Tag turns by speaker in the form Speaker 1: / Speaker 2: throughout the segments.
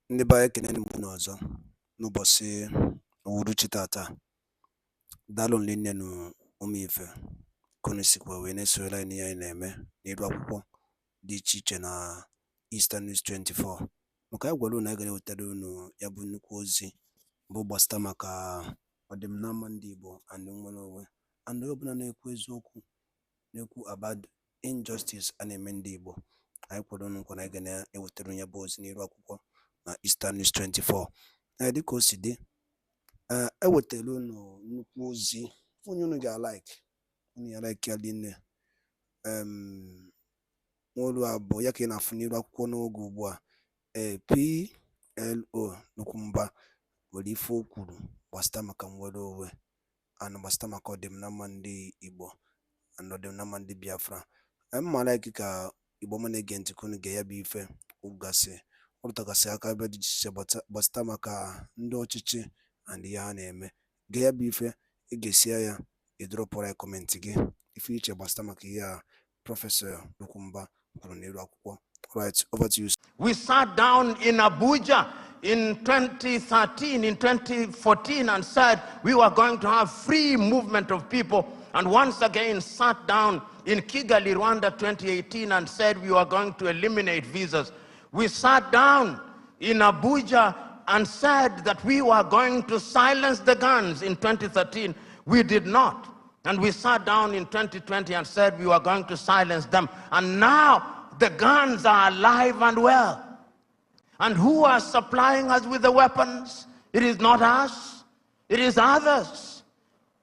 Speaker 1: Ndị be anyị ekene m unu ọzọ n'ụbọchị uhuruchi tata. Daalụ nne na ụmụ ife ka unu sikwa wee na-esonyere anyị n'ihe anyị na-eme n'iru akwụkwọ dị iche iche na Eastern News 24. Maka anyị gwara unu anyị ga-ewetara unu ya bụ nnukwu ozi bụ gbasata maka ọdịmma ndị Igbo and nnwere onwe and onye ọbụla na-ekwu eziokwu na-ekwu about injustice a na-eme ndị Igbo. Anyị kwere unu nkwa na anyị ga na-ewetara ya bụ ozi n'iru akwụkwọ na Eastern News 24. Dịka o si dị, ewetara unu nnukwu ozi onye unu ga-alike, unu ga-alike ya dinne. Olu abụọ ya ka ị na-afụ n'iru akwụkwọ n'oge ugbu a. Plo Lumumba nwere ife o kwuru gbasata maka nnwere onwe and gbasata maka ọdịmma ndị Igbo and ọdịmma ndị Biafra. Mma like ka Igbo ma na-ege ntị ka unu ga ya bụ ife ụgasị ọrụtagasị aka ebe dị iche gbasata maka ndị ọchịchị and ihe ha na-eme. Gee ya bụ ife, ị ga-esia ya, ịdrọpụrụ ya kọmentị gị ife iche gbasata maka ihe a Prọfesọ Lumumba kwuru n'iru akwụkwọ. Right, over to you.
Speaker 2: We sat down in Abuja in 2013, in 2014 and said we were going to have free movement of people, and once again sat down in Kigali, Rwanda 2018 and said we were going to eliminate visas. We sat down in Abuja and said that we were going to silence the guns in 2013. We did not. And we sat down in 2020 and said we were going to silence them. And now the guns are alive and well. And who are supplying us with the weapons? It is not us. It is others.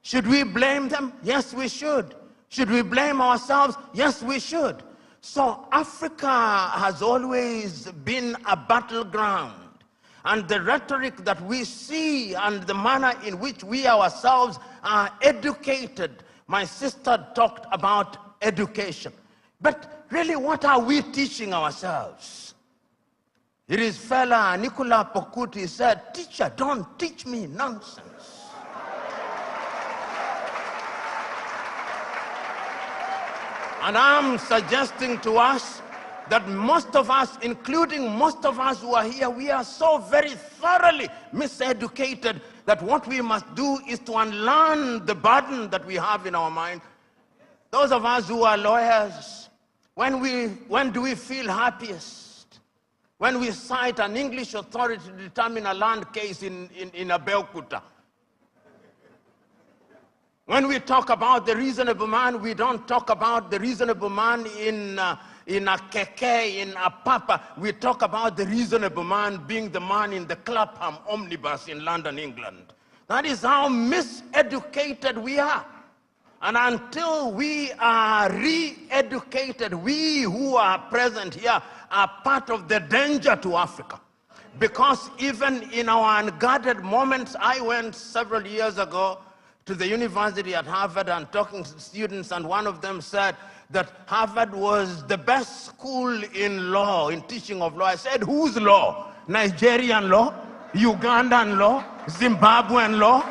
Speaker 2: Should we blame them? Yes, we should. Should we blame ourselves? Yes, we should. So Africa has always been a battleground. And the rhetoric that we see and the manner in which we ourselves are educated. My sister talked about education. But really, what are we teaching ourselves? It is fella Nicola Pokuti said, "Teacher, don't teach me nonsense." And I'm suggesting to us that most of us, including most of us who are here, we are so very thoroughly miseducated that what we must do is to unlearn the burden that we have in our mind. Those of us who are lawyers, when do we feel happiest? When we cite an English authority to determine a land case in Abeokuta. When we talk about the reasonable man, we don't talk about the reasonable man in a keke, in a papa. We talk about the reasonable man being the man in the Clapham omnibus in London, England. That is how miseducated we are. And until we are re-educated, we who are present here are part of the danger to Africa. Because even in our unguarded moments, I went several years ago to the university at Harvard and talking to students, and one of them said that Harvard was the best school in law, in teaching of law. I said, whose law? Nigerian law? Ugandan law? Zimbabwean law?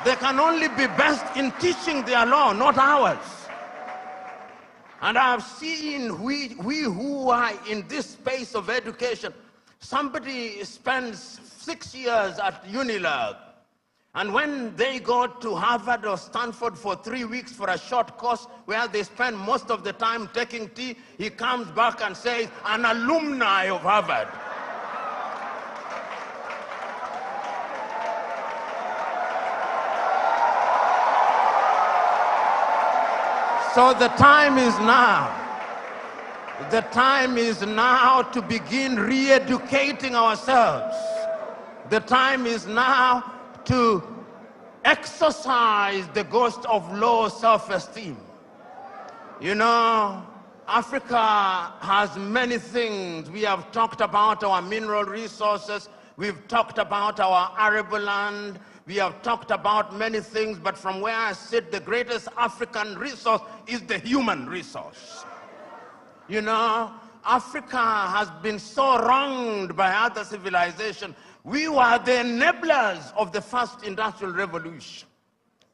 Speaker 2: They can only be best in teaching their law, not ours. And I've seen we who are in this space of education, somebody spends 6 years at Unilag, and when they go to Harvard or Stanford for 3 weeks for a short course where they spend most of the time taking tea, he comes back and says, an alumni of Harvard. So the time is now. The time is now to begin re-educating ourselves. The time is now to exercise the ghost of low self-esteem. You know, Africa has many things. We have talked about our mineral resources. We've talked about our arable land. We have talked about many things, but from where I sit, the greatest African resource is the human resource. You know, Africa has been so wronged by other civilizations. We were the enablers of the first industrial revolution.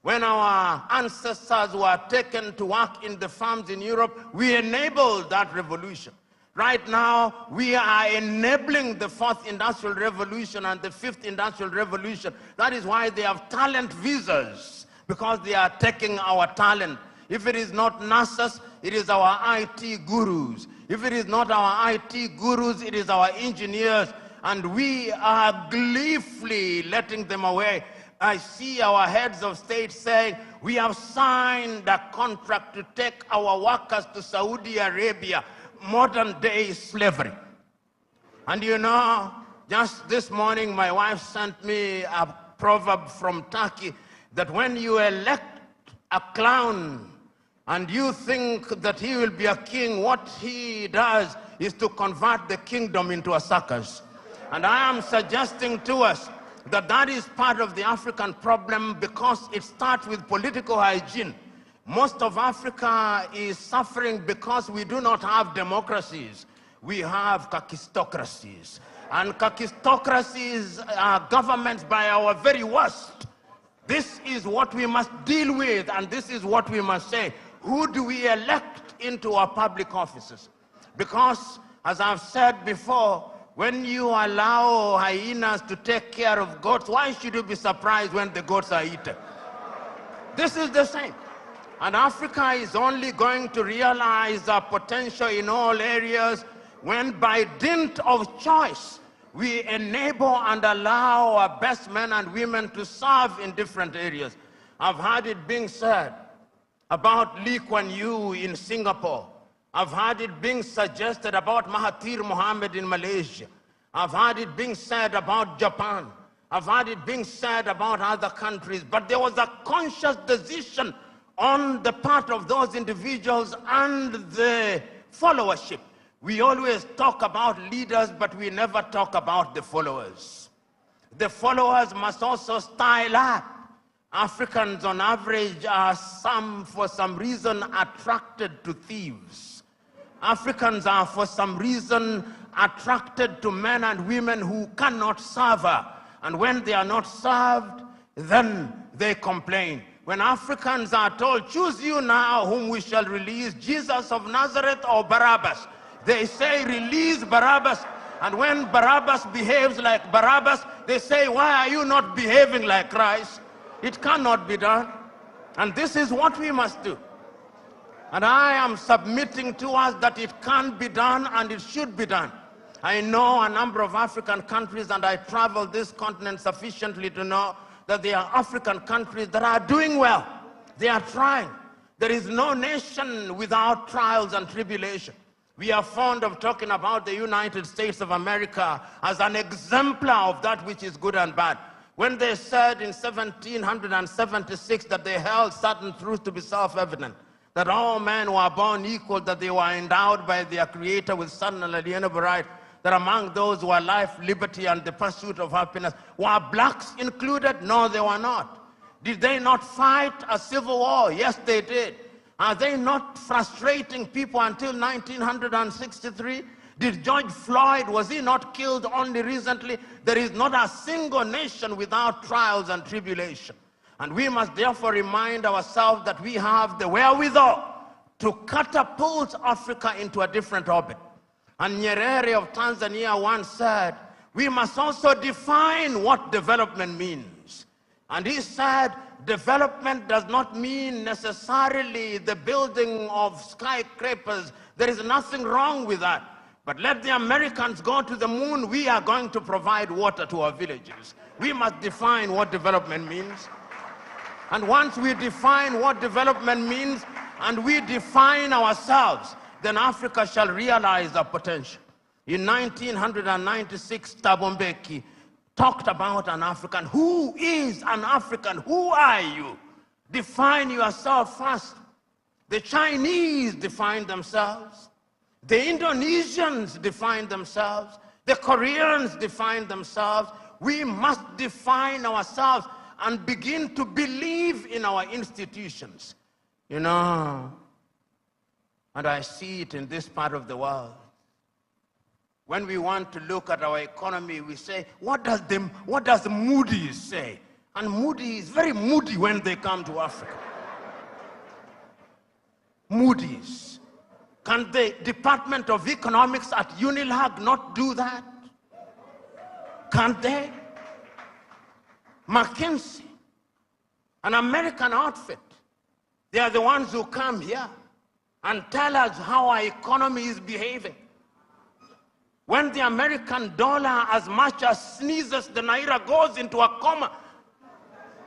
Speaker 2: When our ancestors were taken to work in the farms in Europe, we enabled that revolution. Right now, we are enabling the 4th industrial revolution and the 5th industrial revolution. That is why they have talent visas, because they are taking our talent. If it is not nurses, it is our IT gurus. If it is not our IT gurus, it is our engineers. And we are gleefully letting them away. I see our heads of state saying, we have signed a contract to take our workers to Saudi Arabia, modern day slavery. And you know, just this morning, my wife sent me a proverb from Turkey that when you elect a clown and you think that he will be a king, what he does is to convert the kingdom into a circus. And I am suggesting to us that that is part of the African problem, because it starts with political hygiene. Most of Africa is suffering because we do not have democracies. We have kakistocracies. And kakistocracies are governments by our very worst. This is what we must deal with, and this is what we must say. Who do we elect into our public offices? Because, as I've said before, when you allow hyenas to take care of goats, why should you be surprised when the goats are eaten? This is the same. And Africa is only going to realize our potential in all areas when, by dint of choice, we enable and allow our best men and women to serve in different areas. I've heard it being said about Lee Kuan Yew in Singapore. I've heard it being suggested about Mahathir Mohamad in Malaysia. I've heard it being said about Japan. I've heard it being said about other countries. But there was a conscious decision on the part of those individuals and the followership. We always talk about leaders, but we never talk about the followers. The followers must also style up. Africans on average are for some reason attracted to thieves. Africans are for some reason attracted to men and women who cannot serve her. And when they are not served, then they complain. When Africans are told, choose you now whom we shall release, Jesus of Nazareth or Barabbas, they say, release Barabbas. And when Barabbas behaves like Barabbas, they say, why are you not behaving like Christ? It cannot be done. And this is what we must do. And I am submitting to us that it can be done and it should be done. I know a number of African countries, and I travel this continent sufficiently to know that there are African countries that are doing well. They are trying. There is no nation without trials and tribulation. We are fond of talking about the United States of America as an exemplar of that which is good and bad. When they said in 1776 that they held certain truths to be self-evident, that all men were born equal, that they were endowed by their Creator with certain unalienable rights, that among those who are life, liberty, and the pursuit of happiness, were blacks included? No, they were not. Did they not fight a civil war? Yes, they did. Are they not frustrating people until 1963? Did George Floyd, was he not killed only recently? There is not a single nation without trials and tribulation. And we must therefore remind ourselves that we have the wherewithal to catapult Africa into a different orbit. And Nyerere of Tanzania once said, we must also define what development means. And he said, development does not mean necessarily the building of skyscrapers. There is nothing wrong with that. But let the Americans go to the moon. We are going to provide water to our villages. We must define what development means. And once we define what development means and we define ourselves, then Africa shall realize our potential. In 1996, Thabo Mbeki talked about an African. Who is an African? Who are you? Define yourself first. The Chinese define themselves. The Indonesians define themselves. The Koreans define themselves. We must define ourselves and begin to believe in our institutions. You know, and I see it in this part of the world. When we want to look at our economy, we say, what does Moody's say? And Moody's is very moody when they come to Africa. Moody's. Can the Department of Economics at Unilag not do that? Can't they? McKinsey, an American outfit, they are the ones who come here and tell us how our economy is behaving. When the American dollar as much as sneezes, the naira goes into a coma.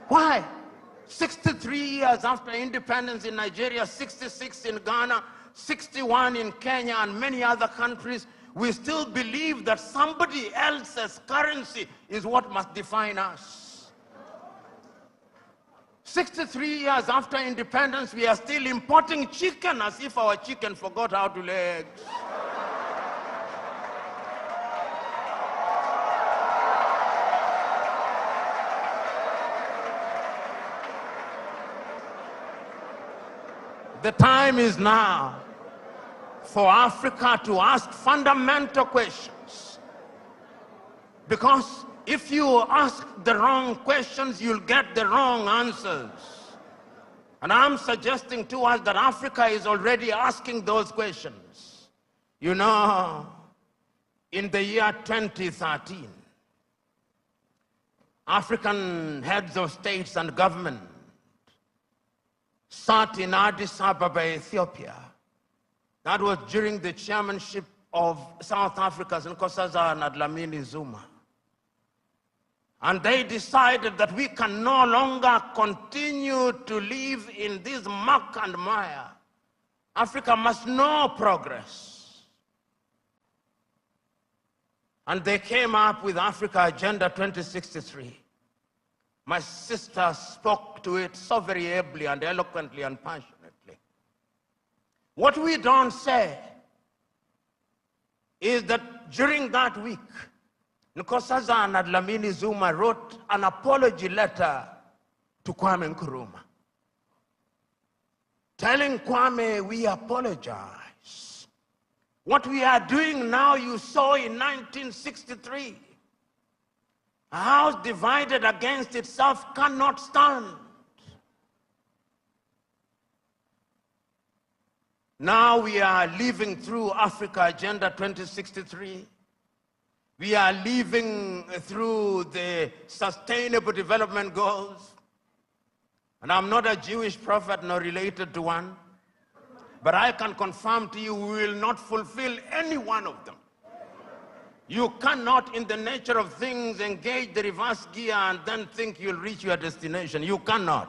Speaker 2: Why? 63 years after independence in Nigeria, 66 in Ghana, 61 in Kenya and many other countries, we still believe that somebody else's currency is what must define us. 63 years after independence, we are still importing chicken as if our chicken forgot how to lay eggs. The time is now for Africa to ask fundamental questions. Because if you ask the wrong questions, you'll get the wrong answers. And I'm suggesting to us that Africa is already asking those questions. You know, in the year 2013, African heads of states and government sat in Addis Ababa, Ethiopia. That was during the chairmanship of South Africa's Nkosazana and Dlamini Zuma. And they decided that we can no longer continue to live in this muck and mire. Africa must know progress. And they came up with Africa Agenda 2063. My sister spoke to it so very ably and eloquently and passionately. What we don't say is that during that week, Nkosazana and Dlamini Zuma wrote an apology letter to Kwame Nkrumah, telling Kwame, we apologize. What we are doing now, you saw in 1963. A house divided against itself cannot stand. Now we are living through Africa Agenda 2063. We are living through the Sustainable Development Goals. And I'm not a Jewish prophet nor related to one, but I can confirm to you we will not fulfill any one of them. You cannot, in the nature of things, engage the reverse gear and then think you'll reach your destination. You cannot.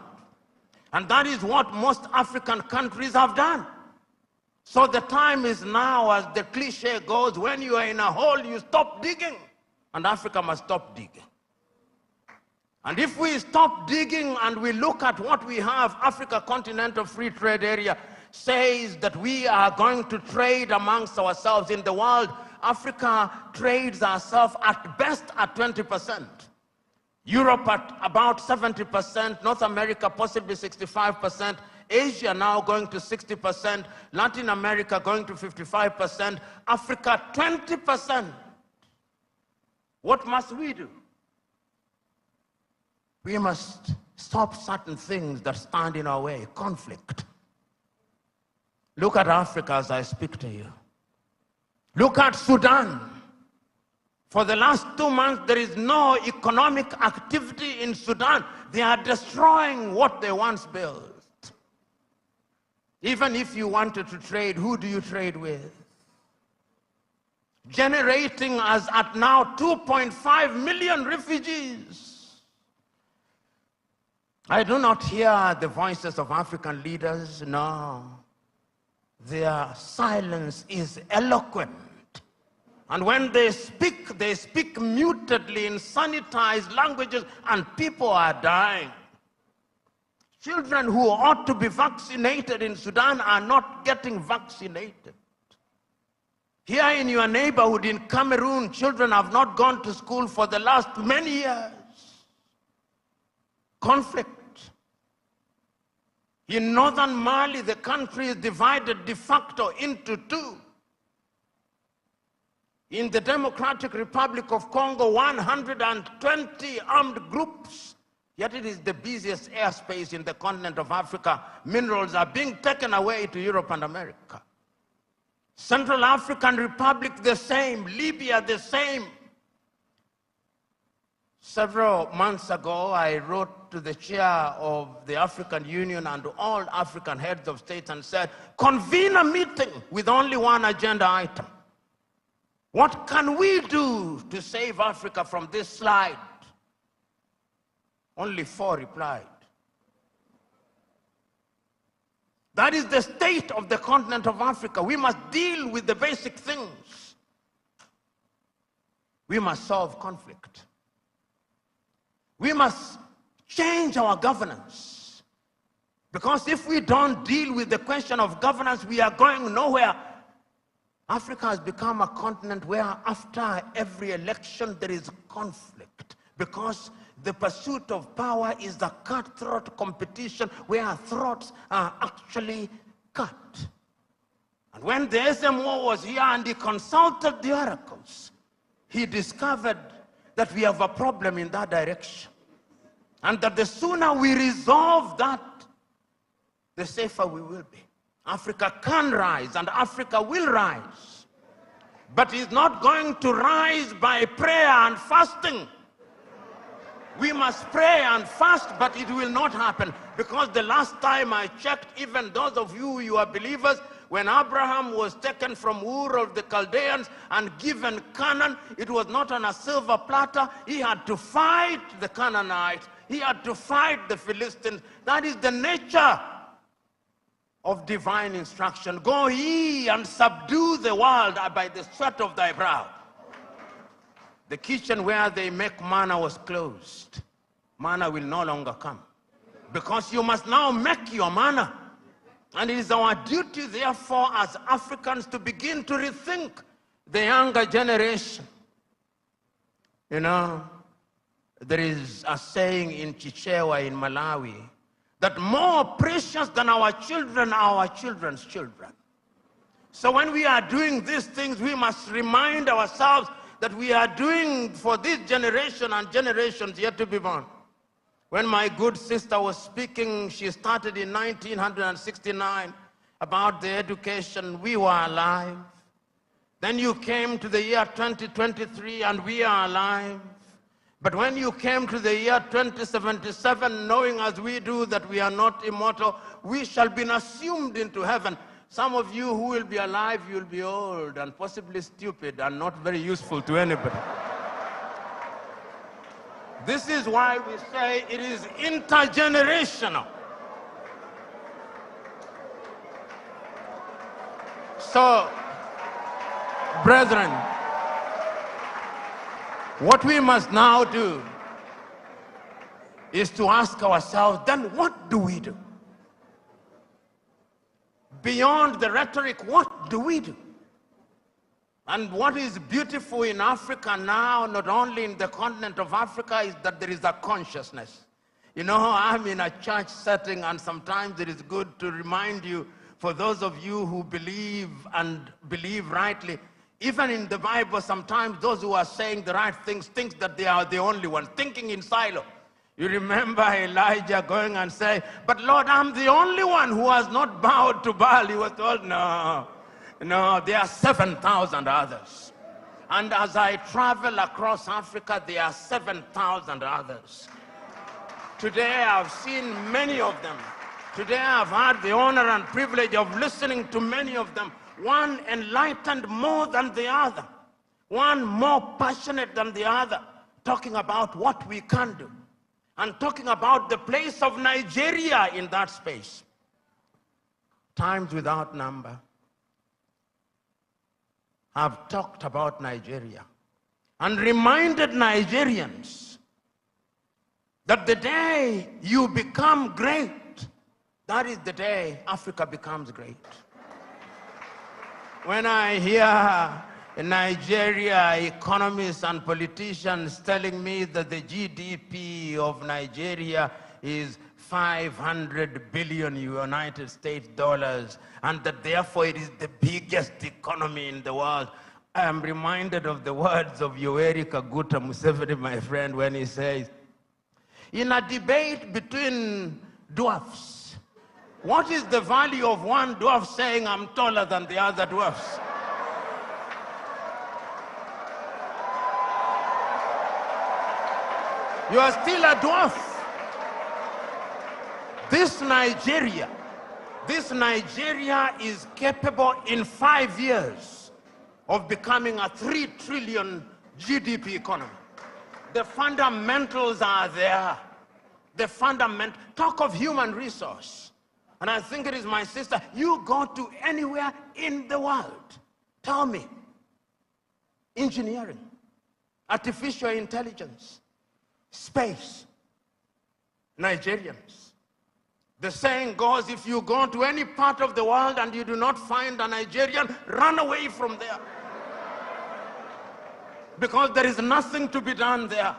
Speaker 2: And that is what most African countries have done. So the time is now, as the cliche goes, when you are in a hole, you stop digging. And Africa must stop digging. And if we stop digging and we look at what we have, Africa Continental Free Trade Area says that we are going to trade amongst ourselves in the world. Africa trades ourselves at best at 20%. Europe at about 70%, North America possibly 65%, Asia now going to 60%, Latin America going to 55%, Africa 20%. What must we do? We must stop certain things that stand in our way. Conflict. Look at Africa as I speak to you. Look at Sudan. For the last 2 months, there is no economic activity in Sudan. They are destroying what they once built. Even if you wanted to trade, who do you trade with? Generating as at now 2.5 million refugees. I do not hear the voices of African leaders, no. Their silence is eloquent. And when they speak mutedly in sanitized languages, and people are dying. Children who ought to be vaccinated in Sudan are not getting vaccinated. Here in your neighborhood in Cameroon, children have not gone to school for the last many years. Conflict. In northern Mali, the country is divided de facto into two. In the Democratic Republic of Congo, 120 armed groups, yet it is the busiest airspace in the continent of Africa. Minerals are being taken away to Europe and America. Central African Republic the same, Libya the same. Several months ago, I wrote to the chair of the African Union and to all African heads of state and said, convene a meeting with only one agenda item. What can we do to save Africa from this slide? Only 4 replied. That is the state of the continent of Africa. We must deal with the basic things. We must solve conflict. We must change our governance. Because if we don't deal with the question of governance, we are going nowhere. Africa has become a continent where after every election there is conflict. Because the pursuit of power is the cutthroat competition where throats are actually cut. And when the SMO was here and he consulted the oracles, he discovered that we have a problem in that direction. And that the sooner we resolve that, the safer we will be. Africa can rise and Africa will rise. But it's not going to rise by prayer and fasting. We must pray and fast, but it will not happen. Because the last time I checked, even those of you are believers, when Abraham was taken from Ur of the Chaldeans and given Canaan, it was not on a silver platter. He had to fight the Canaanites. He had to fight the Philistines. That is the nature of divine instruction. Go ye and subdue the world by the sweat of thy brow. The kitchen where they make manna was closed. Manna will no longer come. Because you must now make your manna. And it is our duty, therefore, as Africans to begin to rethink the younger generation. You know, there is a saying in Chichewa in Malawi that more precious than our children are our children's children. So when we are doing these things, we must remind ourselves that we are doing for this generation and generations yet to be born. When my good sister was speaking, she started in 1969 about the education. We were alive. Then you came to the year 2023 and we are alive. But when you came to the year 2077, knowing as we do that we are not immortal, we shall be assumed into heaven. Some of you who will be alive, you will be old and possibly stupid and not very useful to anybody. This is why we say it is intergenerational. So, brethren, what we must now do is to ask ourselves, then what do we do? Beyond the rhetoric, what do we do? And what is beautiful in Africa now, not only in the continent of Africa, is that there is a consciousness. You know, I'm in a church setting, and sometimes it is good to remind you, for those of you who believe and believe rightly, even in the Bible, sometimes those who are saying the right things think that they are the only ones, thinking in silo. You remember Elijah going and saying, but Lord, I'm the only one who has not bowed to Baal. He was told, no, there are 7,000 others. And as I travel across Africa, there are 7,000 others. Today I've seen many of them. Today I've had the honor and privilege of listening to many of them. One enlightened more than the other. One more passionate than the other, talking about what we can do. And talking about the place of Nigeria in that space. Times without number have talked about Nigeria and reminded Nigerians that the day you become great, that is the day Africa becomes great. When I hear in Nigeria economists and politicians telling me that the GDP of Nigeria is 500 billion United States dollars, and that therefore it is the biggest economy in the world, I am reminded of the words of Yoweri Kaguta Museveni, my friend, when he says, in a debate between dwarfs, what is the value of one dwarf saying I'm taller than the other dwarfs? You are still a dwarf. This Nigeria is capable in 5 years of becoming a 3 trillion GDP economy. The fundamentals are there. Talk of human resource. And I think it is, my sister, you go to anywhere in the world, tell me, engineering, artificial intelligence, space, Nigerians. The saying goes, if you go to any part of the world and you do not find a Nigerian, run away from there. Because there is nothing to be done there.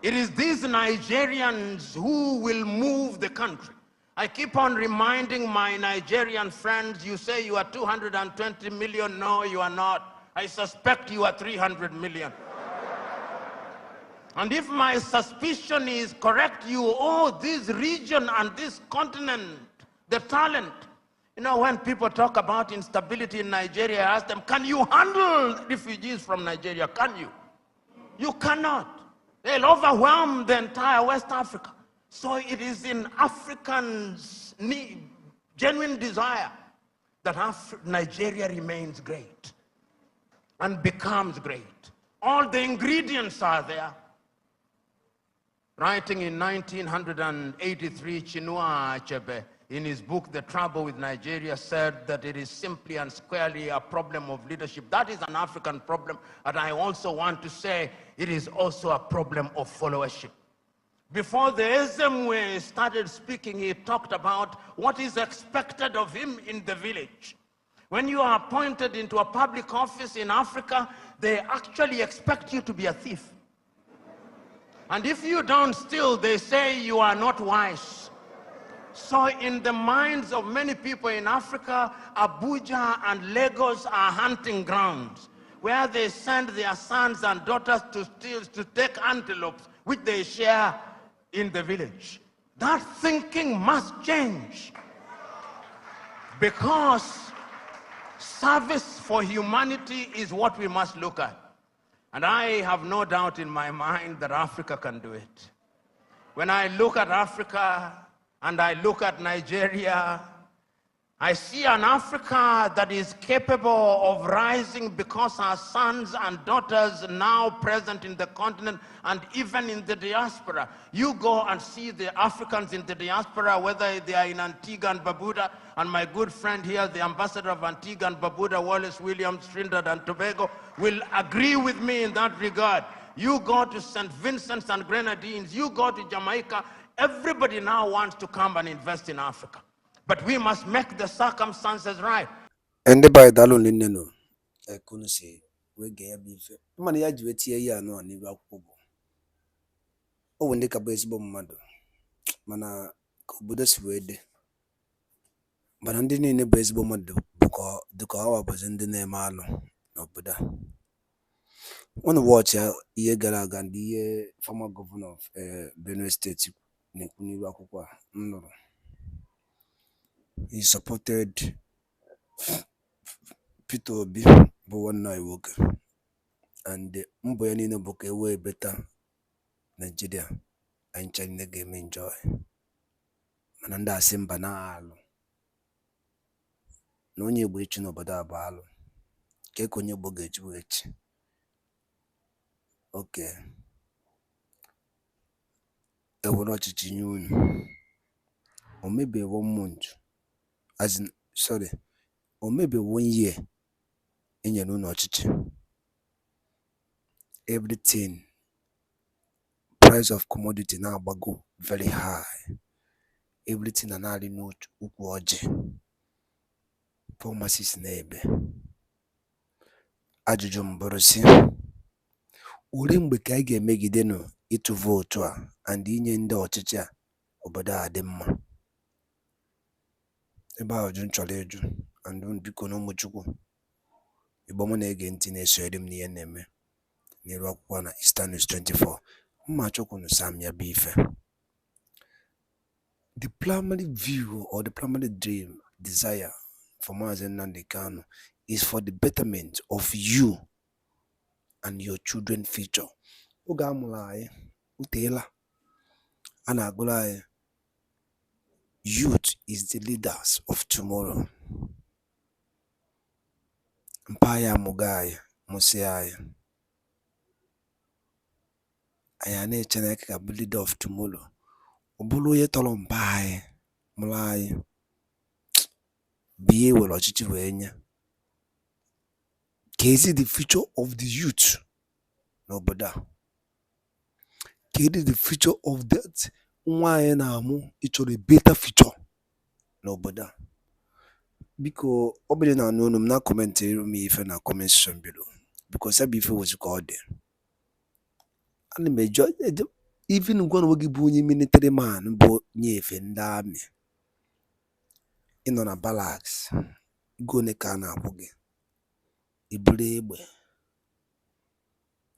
Speaker 2: It is these Nigerians who will move the country. I keep on reminding my Nigerian friends, you say you are 220 million. No, you are not. I suspect you are 300 million. And if my suspicion is correct, you owe this region and this continent the talent. You know, when people talk about instability in Nigeria, I ask them, can you handle refugees from Nigeria? Can you? You cannot. They'll overwhelm the entire West Africa. So it is in Africans' genuine desire that Nigeria remains great and becomes great. All the ingredients are there. Writing in 1983, Chinua Achebe, in his book, The Trouble with Nigeria, said that it is simply and squarely a problem of leadership. That is an African problem, and I also want to say it is also a problem of followership. Before the Ezemwe started speaking, he talked about what is expected of him in the village. When you are appointed into a public office in Africa, they actually expect you to be a thief. And if you don't steal, they say you are not wise. So in the minds of many people in Africa, Abuja and Lagos are hunting grounds where they send their sons and daughters to steal, to take antelopes, which they share in the village. That thinking must change, because service for humanity is what we must look at. And I have no doubt in my mind that Africa can do it. When I look at Africa and I look at Nigeria, I see an Africa that is capable of rising because our sons and daughters now present in the continent and even in the diaspora. You go and see the Africans in the diaspora, whether they are in Antigua and Barbuda, and my good friend here, the ambassador of Antigua and Barbuda, Wallace Williams, Trinidad and Tobago, will agree with me in that regard. You go to St. Vincent's and Grenadines, you go to Jamaica, everybody now wants to come and invest in Africa. But we must make the circumstances right.
Speaker 1: And the by Dalon Lineno, I couldn't say, we gave me money. I do it here, no, and you oh, when they can baseball mother, mana Buddha's word. But I didn't in a baseball mother, because the car was in the name Arno, no Buddha. One watch year Galagan, the former governor of Benue State, Nikuniwakwa. No. He supported Peter Obi, but one night work. And the Mboyani no book away better Nigeria and China game enjoy. Mananda Simba na alo. No nye bwechi no bada balo. Keko nye bogechi bwechi. Okay. Ewono chichinyuni. Or maybe 1 month. As in, sorry. Or maybe 1 year. In your no chichi. Everything. Price of commodity now go very high. Everything and all note ukwoje. Pharmacies nebe. Ajụjụ mbụrụ si, ule mgbe ka anyị ga-emegide nụ ịtụ vootu a and inye ndị ọchịchị a obodo a dị mma? Ebe ahụ jụ nchọrọ ịjụ, and biko na ụmụchukwu Igbo mụ na-ege ntị na-esonyere m n'ihe na-eme n'iru akwụkwọ na Eastern News 24. Mma chukwu nụ Sam ya bụ ife. The primary view or the primary dream, desire for Mazi Nnamdi Kanu is for the betterment of you and your children's future. Oge amụrụ anyị, uteela a na-agụrụ anyị youth is the leaders of tomorrow. Mpa anyị amụga anyị mụsịa anyị a na-eche na ka bụ leader of tomorrow. Ọ bụrụ onye tọrọ mpa anyị mụrụ anyị bụ ihe were ọchịchị wee nye. Kezi the future of the youth n'obodo a? Kedi the future of that nwa anyị na-amụ ịchọrọ a better future n'obodo a? Biko ọ bụrụ na anụ unu m na kọmentị m ife na comment section below, because ebe ife wezi ka ọ dị. Ana m eje even gwa na nwoke bụ onye military man bụ nyefe ndị amị, ịnọ na barracks ego one ka a na-akwụ gị, iburu egbe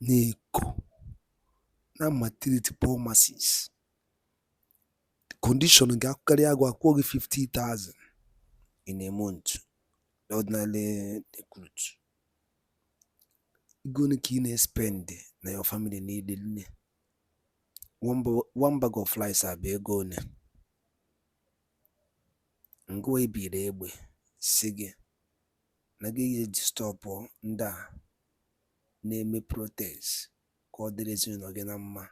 Speaker 1: na-eko na maternity poor masses, condition ga-akarị agụ akwụọ gị 50,000 in a month, the ordinary recruit. Ego one ka ị na-spend na your family niile. One bag of rice abụ ego one. Ngwa ibiri egbe si gị na gị ga-eji stọpụ ndị a na-eme protest ka ọ dịrị ezinụlọ gị na mma,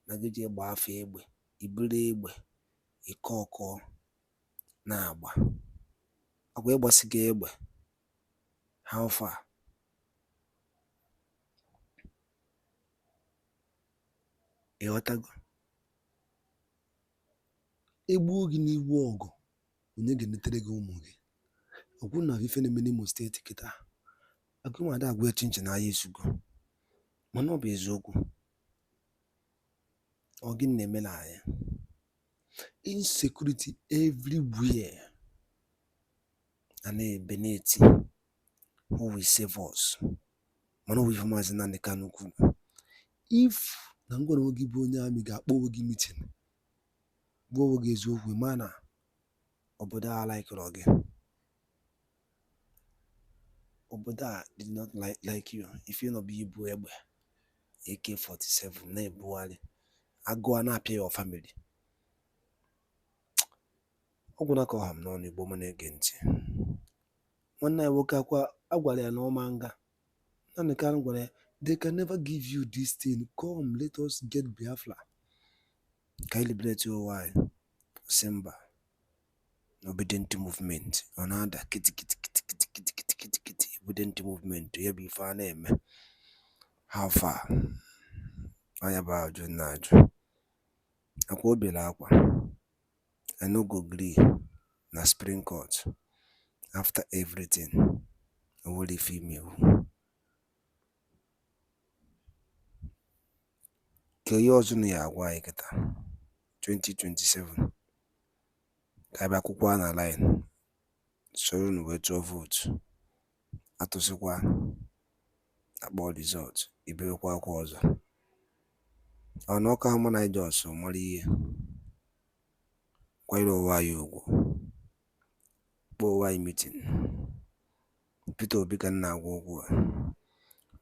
Speaker 1: na gị ji gba afọ egbe, iburu egbe ike ọkọ na-agba agwa ịgbasi gị egbe. How far? Ịghọtago? Egbuo gị n'iwu ọgụ, onye ga-enetere gị ụmụ gị? Ọgwụ na ife na-eme n'Imo steeti kịta, agụnwada agwa chinchi na ahịa esugo, mana ọ bụ eziokwu. Ọ gịnị na-eme na anyị? Insecurity everywhere. Ebe na-eti who will save us, mana ọ bụ ife Maazị Nnamdi Kanu kwuru. If na ngwara nwoke bụ onye amị ga-akpọ onwe gị meeting, gwa onwe gị eziokwu, mana obodo a likere gị. Obodo a did not like you. If you not be ibu egbe AK-47 na-ebugharị, agụọ na-apịa your family. Ọgwụ na ka ọha m n'ọnụ Igbo ma na-ege ntị. Nwanne anyị nwoke akwa agwara ya na ọma nga. Nnamdi Kanu gwara ya, they can never give you this thing. Come, let us get Biafra. Ka anyị liberate ụwa anyị. Sị mba. Obedient movement. Ọ na-ada kiti obedient movement. Ya bụ ife a na-eme. How far? Anya bụ ajụ na ajụ. Akwa obere akwa. I no go gree na Supreme Court. After everything, I will leave female. Ka ihe ọzọ na ya agwa anyị kịta 2027 ka ebe akwụkwọ na line soro na wee tụọ vote, atụsịkwa akpọ result, ibewekwa akwa ọzọ. Ọ na ọka mụ na ije ọsọ mara ihe kwanyere ụwa anyị ugwu, kpọọ ụwa anyị meeting. Peter Obi ka nna agwa ugwu a.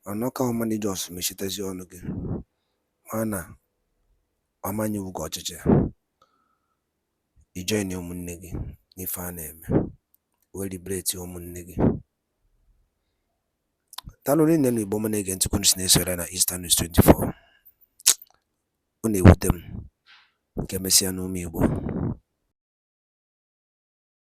Speaker 1: Ọ na ọka mụ na ije ọsọ mechitezi ọnụ gị, mana ọmanye ugwu ọchịchị ijoin ụmụnne gị n'ife a na-eme, wee liberate ụmụnne gị. Daalụ rinne na Igbo ma na-ege ntị kwunu si na-esore na Eastern News 24. Ọ na-ewute m nke mesịa n'ụmụ Igbo.